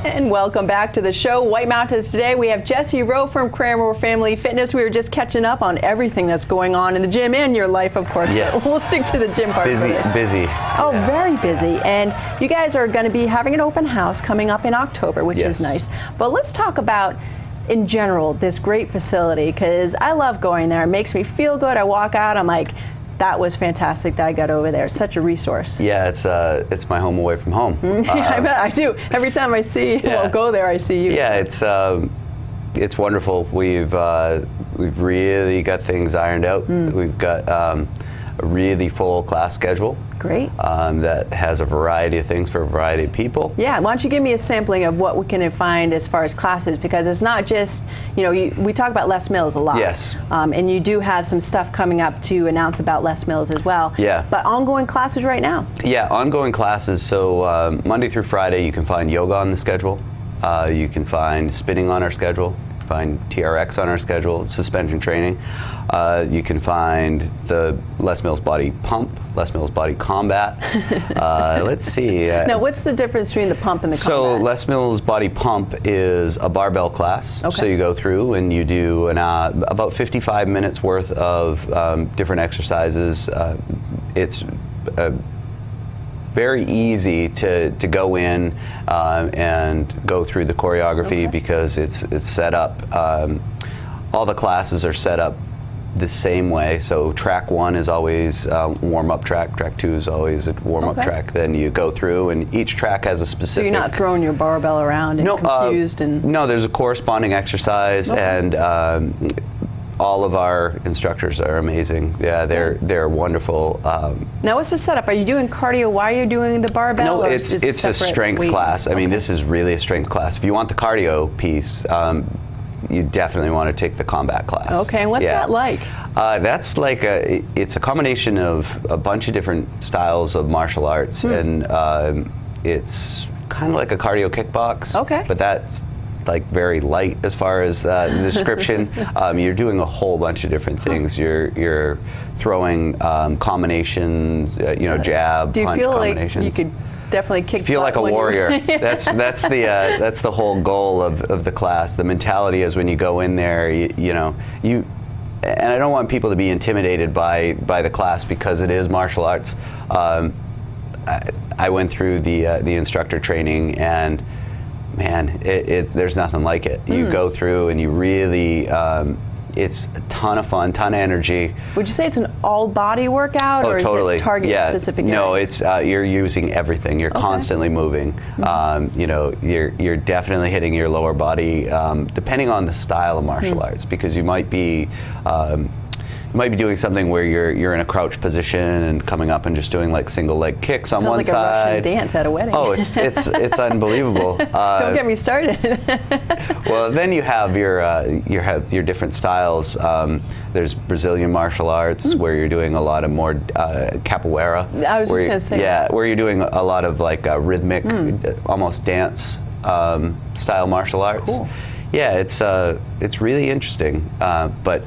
And welcome back to the show, White Mountains. Today we have Jesse Rowe from Cranmore Family Fitness. We were just catching up on everything that's going on in the gym and your life, of course. Yes. We'll stick to the gym part. Busy. Oh, yeah. Very busy. And you guys are going to be having an open house coming up in October, which is nice. But let's talk about, in general, this great facility, because I love going there. It makes me feel good. I walk out, I'm like, that was fantastic that I got over there. It's such a resource. Yeah, it's my home away from home. I bet I do. Every time I see, go there, I see you. Yeah, it's wonderful. We've really got things ironed out. We've got a really full class schedule. Great. That has a variety of things for a variety of people. Yeah, why don't you give me a sampling of what we can find as far as classes, because it's not just, we talk about Les Mills a lot. Yes. And you do have some stuff coming up to announce about Les Mills as well. Yeah. But ongoing classes right now. Yeah, ongoing classes. So Monday through Friday you can find yoga on the schedule. You can find spinning on our schedule. Find TRX on our schedule, suspension training. You can find the Les Mills Body Pump, Les Mills Body Combat. Let's see. Now, what's the difference between the pump and the combat? So Les Mills Body Pump is a barbell class. Okay. So you go through and you do about 55 minutes worth of different exercises. It's very easy to go in and go through the choreography because it's set up. All the classes are set up the same way. So track 1 is always warm-up track. Track 2 is always a warm-up track. Then you go through, and each track has a specific. So you're not throwing your barbell around and confused and. No, there's a corresponding exercise, and all of our instructors are amazing. Yeah, they're wonderful. Now, what's the setup? Are you doing cardio while you're doing the barbell? No, it's a strength class. I mean, this is really a strength class. If you want the cardio piece, you definitely want to take the combat class. Okay, and what's that like? That's like it's a combination of a bunch of different styles of martial arts, and it's kind of like a cardio kickbox. Okay. But that's like very light as far as the description. You're doing a whole bunch of different things. You're throwing combinations, jab, punch combinations. Like you could definitely kick. Feel like a warrior. That's the whole goal of the class. The mentality is when you go in there, and I don't want people to be intimidated by the class because it is martial arts. I went through the instructor training, and man, there's nothing like it. You go through and you really, it's a ton of fun, ton of energy. Would you say it's an all-body workout, or totally. Is it target specific areas? No, it's you're using everything. You're constantly moving. You're definitely hitting your lower body, depending on the style of martial arts, because you might be doing something where you're in a crouch position and coming up and just doing like single leg kicks on one side. Sounds like a Russian dance at a wedding. Oh, it's unbelievable. Don't get me started. Well, then you have your different styles. There's Brazilian martial arts where you're doing a lot of more capoeira. I was just gonna say. Yeah, where you're doing a lot of like rhythmic, almost dance style martial arts. Cool. Yeah, it's really interesting, but.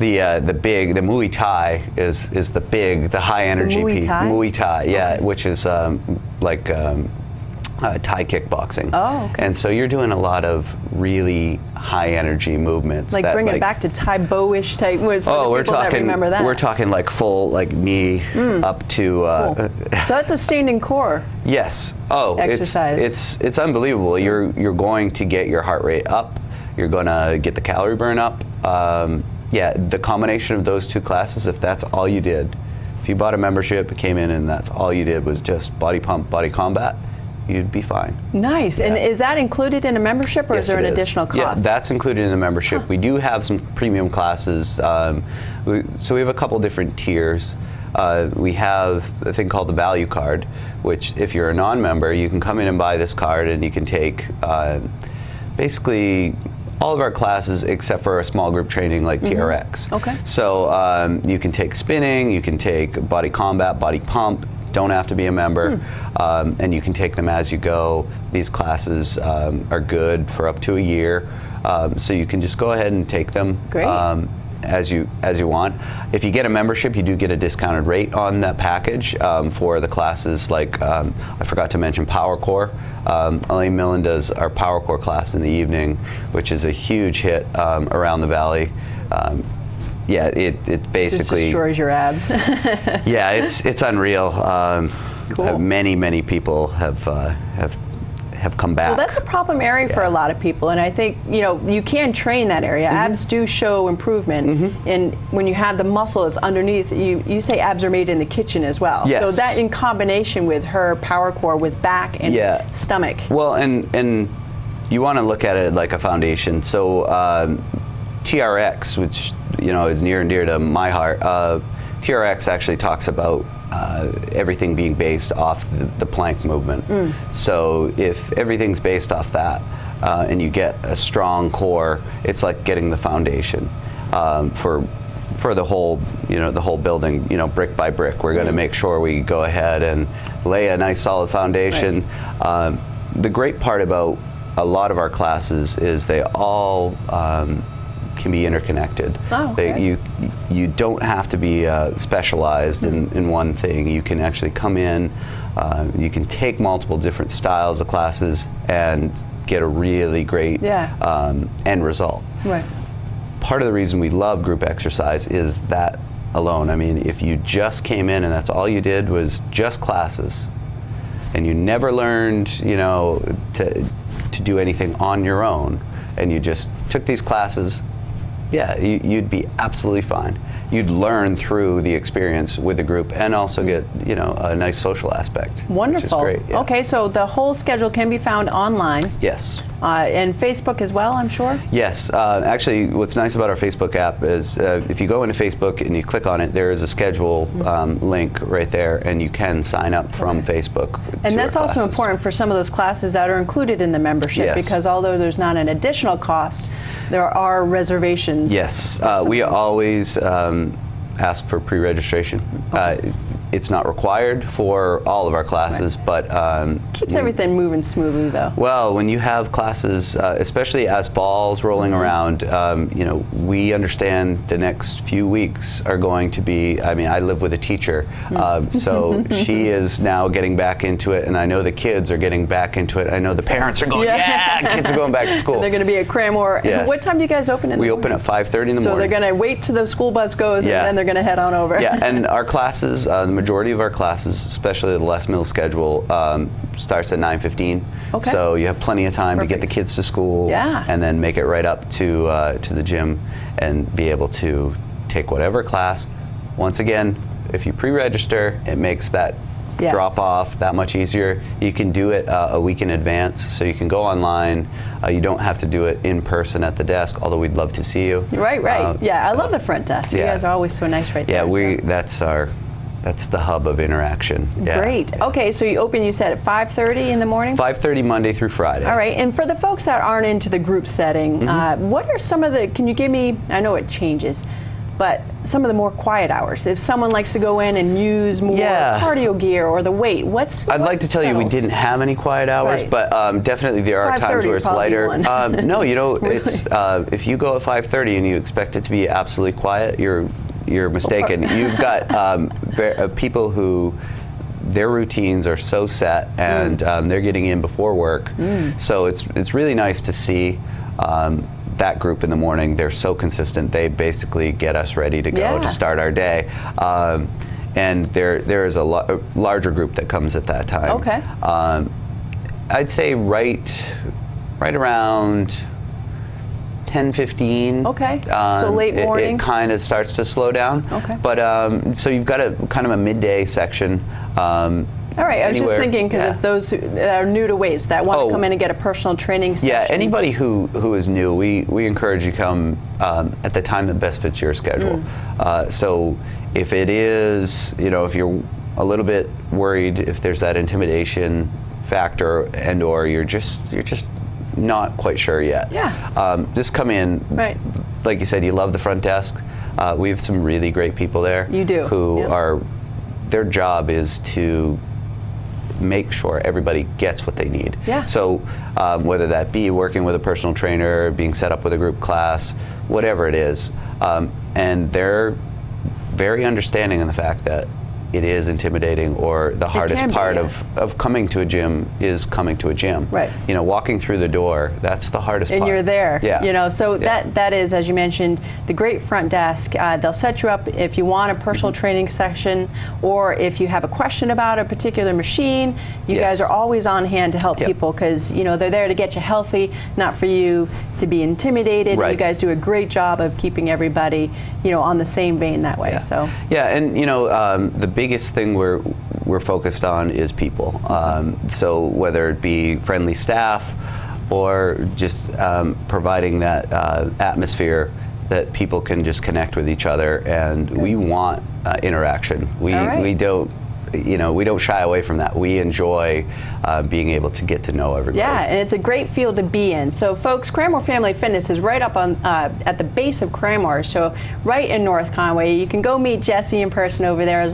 The Muay Thai is the high energy piece. Muay Thai, yeah, which is like Thai kickboxing. Oh, okay. And so you're doing a lot of really high energy movements. Like bring it back to Thai Bo-ish type. We're talking. Remember that. We're talking like full knee up to. Cool. So that's a standing core. Yes. Oh, exercise. It's unbelievable. You're going to get your heart rate up. You're going to get the calorie burn up. Yeah, the combination of those two classes, if that's all you did, if you bought a membership, came in and that's all you did was just body pump, body combat, you'd be fine. Nice. Yeah. And is that included in a membership, or is there an additional cost? Yeah, that's included in the membership. We do have some premium classes. So we have a couple different tiers. We have a thing called the value card, which if you're a non-member, you can come in and buy this card and you can take basically all of our classes except for a small group training like TRX. Okay. So you can take spinning, you can take body combat, body pump, don't have to be a member, and you can take them as you go. These classes are good for up to a year, so you can just go ahead and take them. Great. as you want. If you get a membership, you do get a discounted rate on that package for the classes like, I forgot to mention Power Core. Elaine Millen does our Power Core class in the evening, which is a huge hit around the Valley. Yeah, it basically just destroys your abs. Yeah, it's unreal. Cool. Many people have come back. Well, that's a problem area for a lot of people, and I think you can train that area. Abs do show improvement, and when you have the muscles underneath, you say abs are made in the kitchen as well. Yes. So that in combination with her Power Core with back and stomach. Well, and you want to look at it like a foundation. So TRX, which is near and dear to my heart, TRX actually talks about everything being based off the plank movement. So if everything's based off that and you get a strong core, it's like getting the foundation for the whole the whole building, brick by brick. We're going to make sure we go ahead and lay a nice solid foundation. Right. The great part about a lot of our classes is they all can be interconnected. Oh, okay. You don't have to be specialized in one thing. You can actually come in, you can take multiple different styles of classes and get a really great end result. Right. Part of the reason we love group exercise is that alone. I mean, if you just came in and that's all you did was just classes, and you never learned, to do anything on your own, and you just took these classes, you'd be absolutely fine. You'd learn through the experience with the group and also get, a nice social aspect. Wonderful. Which is great. Yeah. Okay, so the whole schedule can be found online. Yes. And Facebook as well, I'm sure? Yes. Actually, what's nice about our Facebook app is if you go into Facebook and you click on it, there is a schedule link right there, and you can sign up from Facebook. And that's also important for some of those classes that are included in the membership, because although there's not an additional cost, there are reservations. Yes. We always ask for pre-registration. It's not required for all of our classes, but keeps everything moving smoothly, though. Well, when you have classes, especially as fall's rolling around, we understand the next few weeks are going to be. I mean, I live with a teacher, so she is now getting back into it, and I know the kids are getting back into it. I know the parents are going, kids are going back to school. And they're going to be at Cranmore. Yes. What time do you guys open in the morning? We open at 5:30 in the morning. So they're going to wait till the school bus goes, and then they're going to head on over. Yeah, and our classes, the majority of our classes, especially the Les Mills schedule, starts at 9:15. Okay. So you have plenty of time to get the kids to school, and then make it right up to the gym and be able to take whatever class. Once again, if you pre-register, it makes that drop off that much easier. You can do it a week in advance, so you can go online. You don't have to do it in person at the desk, although we'd love to see you. Right. I love the front desk. You guys are always so nice right there. Yeah, that's the hub of interaction. Yeah. Great. Okay, so you open, you said, at 5:30 in the morning? 5:30 Monday through Friday. All right, and for the folks that aren't into the group setting, what are some of the, can you give me, I know it changes, but some of the more quiet hours? If someone likes to go in and use more cardio gear or the weight, I'd like to tell you we didn't have any quiet hours, but definitely there are times where it's lighter. No, it's if you go at 5:30 and you expect it to be absolutely quiet, you're mistaken. You've got people who their routines are so set, and they're getting in before work. So it's really nice to see that group in the morning. They're so consistent. They basically get us ready to go to start our day. And there is a larger group that comes at that time. Okay. I'd say right around 10:15. Okay. So late morning. It kind of starts to slow down. Okay. But so you've got a kind of a midday section. All right. I was just thinking, because if those that are new to weights that want to come in and get a personal training session. Yeah. Anybody who is new, we encourage you to come at the time that best fits your schedule. So if it is, if you're a little bit worried, if there's that intimidation factor, and or you're just not quite sure yet. Just come in. Right. Like you said, you love the front desk. We have some really great people there. You do. Who are, their job is to make sure everybody gets what they need. Yeah. So whether that be working with a personal trainer, being set up with a group class, whatever it is, and they're very understanding in the fact that it is intimidating, or the hardest part of coming to a gym is coming to a gym. Right. You know, walking through the door, that's the hardest part. And you're there. Yeah. You know, so that is, as you mentioned, the great front desk. They'll set you up if you want a personal training session, or if you have a question about a particular machine. You guys are always on hand to help people, because, you know, they're there to get you healthy, not for you to be intimidated. Right. You guys do a great job of keeping everybody, you know, on the same vein that way. So. Yeah, and you know, the biggest thing we're focused on is people. So whether it be friendly staff, or just providing that atmosphere that people can just connect with each other, and we want interaction. We don't. You know, we don't shy away from that. We enjoy being able to get to know everybody. Yeah, and it's a great field to be in. So, folks, Cranmore Family Fitness is right up on at the base of Cranmore, so right in North Conway. You can go meet Jesse in person over there, as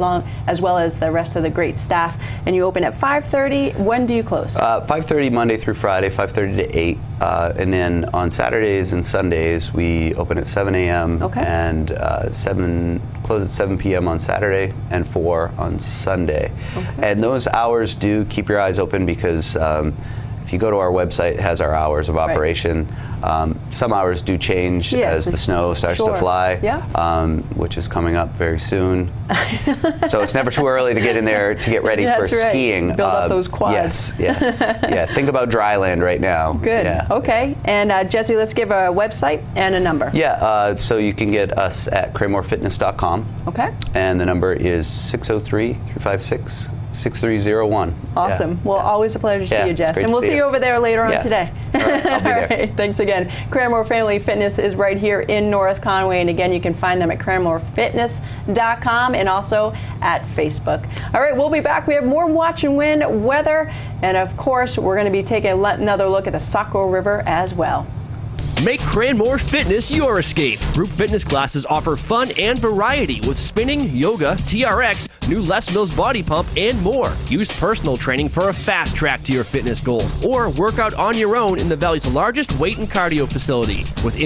well as the rest of the great staff. And you open at 5:30. When do you close? 5:30 Monday through Friday, 5:30 to 8. And then on Saturdays and Sundays, we open at 7 a.m. and close at 7 p.m. on Saturday, and 4 on Sunday. And those hours do keep your eyes open, because if you go to our website, it has our hours of operation. Some hours do change as the snow starts to fly, which is coming up very soon. So it's never too early to get in there to get ready for skiing. Build up those quads. Yes. Yeah. Think about dry land right now. Good. Yeah. Okay. And Jesse, let's give a website and a number. Yeah. So you can get us at cranmorefitness.com. Okay. And the number is 603-356-6301. Awesome. Yeah. Well, always a pleasure to see you, Jess. And we'll see you over there later on today. All right, I'll be there. All right, thanks again. Cranmore Family Fitness is right here in North Conway. And again, you can find them at cranmorefitness.com and also at Facebook. All right, we'll be back. We have more Watch and Win weather. And of course, we're going to be taking another look at the Saco River as well. Make Cranmore Fitness your escape. Group fitness classes offer fun and variety with spinning, yoga, TRX, new Les Mills body pump, and more. Use personal training for a fast track to your fitness goals, or work out on your own in the Valley's largest weight and cardio facility with